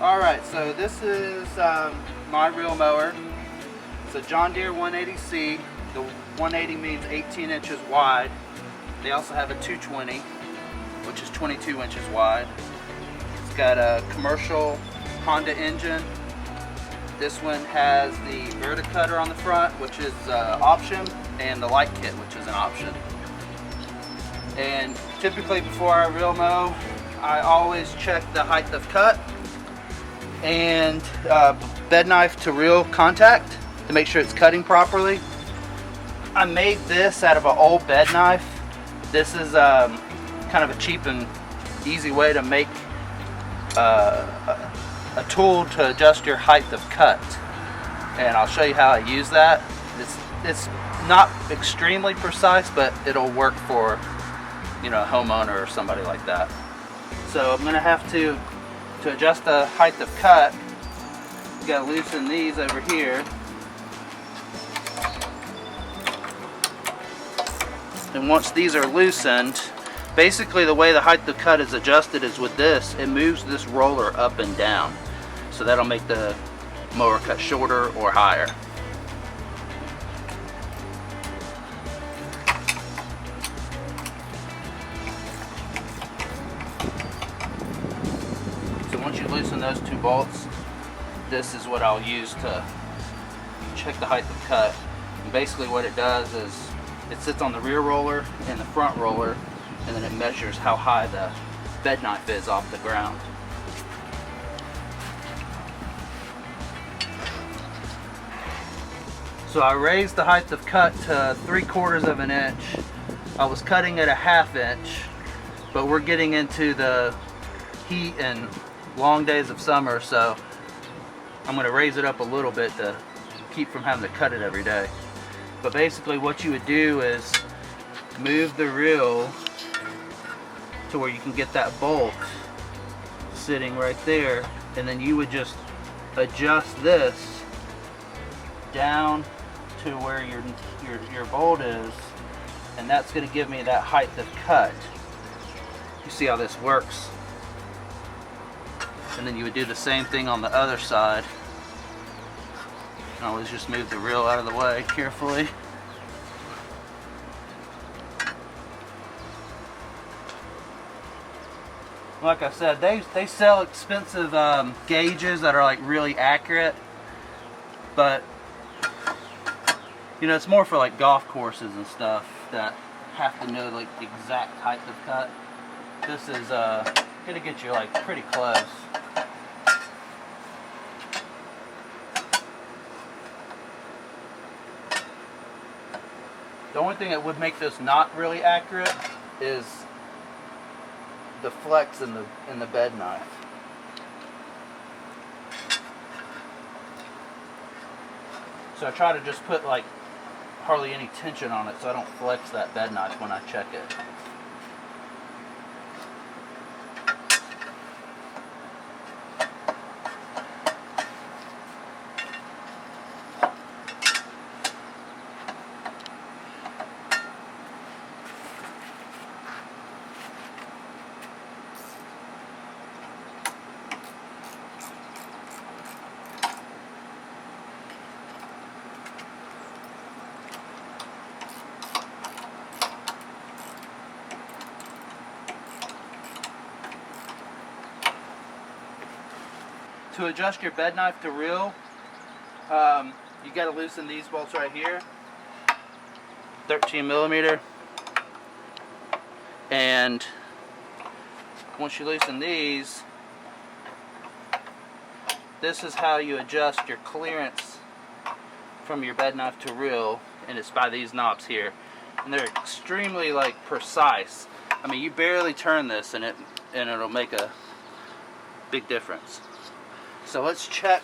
Alright, so this is my reel mower. It's a John Deere 180C. The 180 means 18 inches wide. They also have a 220, which is 22 inches wide. It's got a commercial Honda engine. This one has the verticutter on the front, which is an option, and the light kit, which is an option. And typically before I reel mow, I always check the height of cut and bed knife to reel contact to make sure it's cutting properly. I made this out of an old bed knife. This is kind of a cheap and easy way to make a tool to adjust your height of cut, and I'll show you how I use that. It's not extremely precise, but it'll work for, you know, a homeowner or somebody like that. So I'm gonna have to adjust the height of cut. You gotta loosen these over here, and once these are loosened, basically the way the height of cut is adjusted is with this. It moves this roller up and down, so that'll make the mower cut shorter or higher. So once you loosen those two bolts, this is what I'll use to check the height of cut. And basically what it does is it sits on the rear roller and the front roller, and then it measures how high the bed knife is off the ground. So I raised the height of cut to 3/4 of an inch. I was cutting at a 1/2 inch, but we're getting into the heat and long days of summer, so I'm going to raise it up a little bit to keep from having to cut it every day. But basically what you would do is move the reel to where you can get that bolt sitting right there, and then you would just adjust this down to where your bolt is, and that's going to give me that height of cut. You see how this works? And then you would do the same thing on the other side. And always just move the reel out of the way carefully. Like I said, they sell expensive gauges that are like really accurate, but you know, it's more for like golf courses and stuff that have to know like the exact height of cut. This is gonna get you like pretty close. The only thing that would make this not really accurate is the flex in the bed knife. So I try to just put like hardly any tension on it so I don't flex that bed knife when I check it. To adjust your bed knife to reel, you got to loosen these bolts right here, 13 millimeter, and once you loosen these, this is how you adjust your clearance from your bed knife to reel, and it's by these knobs here, and they're extremely like precise. I mean, you barely turn this and it'll make a big difference. So let's check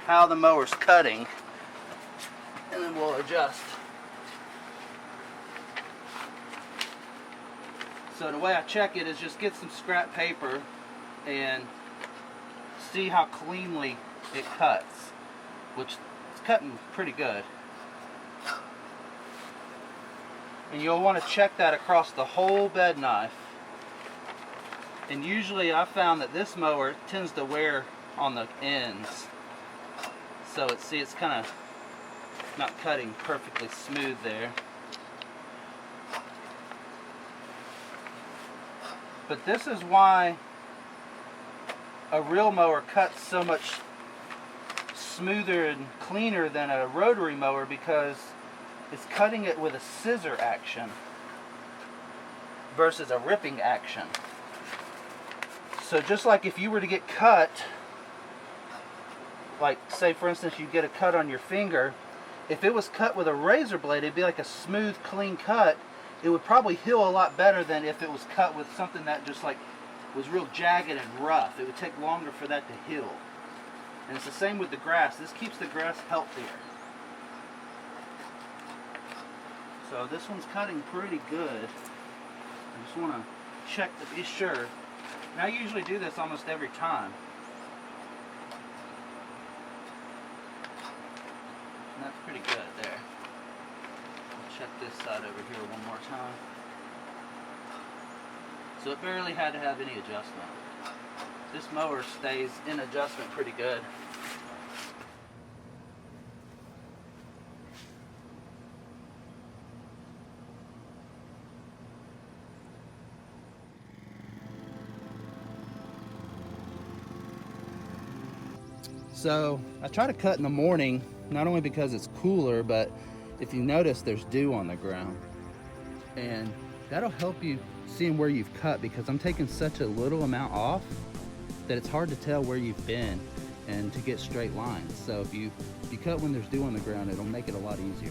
how the mower's cutting, and then we'll adjust. So the way I check it is just get some scrap paper and see how cleanly it cuts, which it's cutting pretty good. And you'll want to check that across the whole bed knife. And usually I found that this mower tends to wear on the ends. So it's kind of not cutting perfectly smooth there. But this is why a reel mower cuts so much smoother and cleaner than a rotary mower, because it's cutting it with a scissor action versus a ripping action. So just like if you were to get cut, like say for instance you get a cut on your finger, if it was cut with a razor blade, it'd be like a smooth, clean cut. It would probably heal a lot better than if it was cut with something that just like was real jagged and rough. It would take longer for that to heal. And it's the same with the grass. This keeps the grass healthier. So this one's cutting pretty good. I just want to check to be sure. And I usually do this almost every time. And that's pretty good there. I'll check this side over here one more time. So it barely had to have any adjustment. This mower stays in adjustment pretty good. So I try to cut in the morning, not only because it's cooler, but if you notice there's dew on the ground. And that'll help you seeing where you've cut, because I'm taking such a little amount off that it's hard to tell where you've been and to get straight lines. So if you cut when there's dew on the ground, it'll make it a lot easier.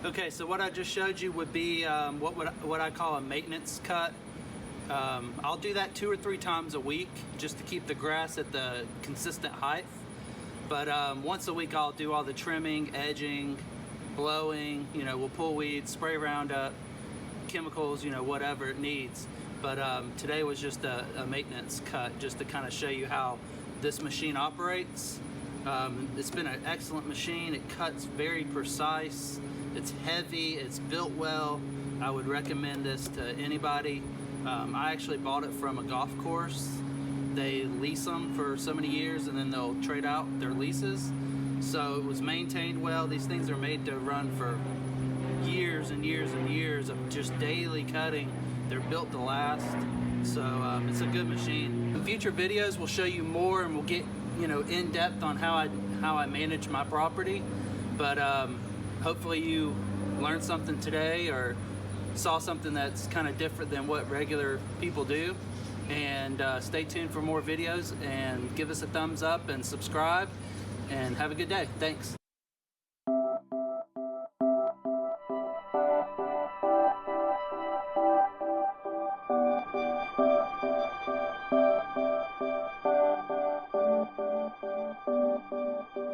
Okay, so what I just showed you would be what I call a maintenance cut. I'll do that 2 or 3 times a week just to keep the grass at the consistent height. But once a week I'll do all the trimming, edging, blowing, you know, we'll pull weeds, spray Roundup, chemicals, you know, whatever it needs. But today was just a maintenance cut just to kind of show you how this machine operates. It's been an excellent machine. It cuts very precise. It's heavy, it's built well. I would recommend this to anybody. I actually bought it from a golf course. They lease them for so many years and then they'll trade out their leases. So it was maintained well. These things are made to run for years and years and years of just daily cutting. They're built to last. So it's a good machine. In future videos we'll show you more and we'll get, you know, in depth on how I manage my property. But hopefully you learned something today or saw something that's kind of different than what regular people do. And stay tuned for more videos and give us a thumbs up and subscribe and have a good day. Thanks.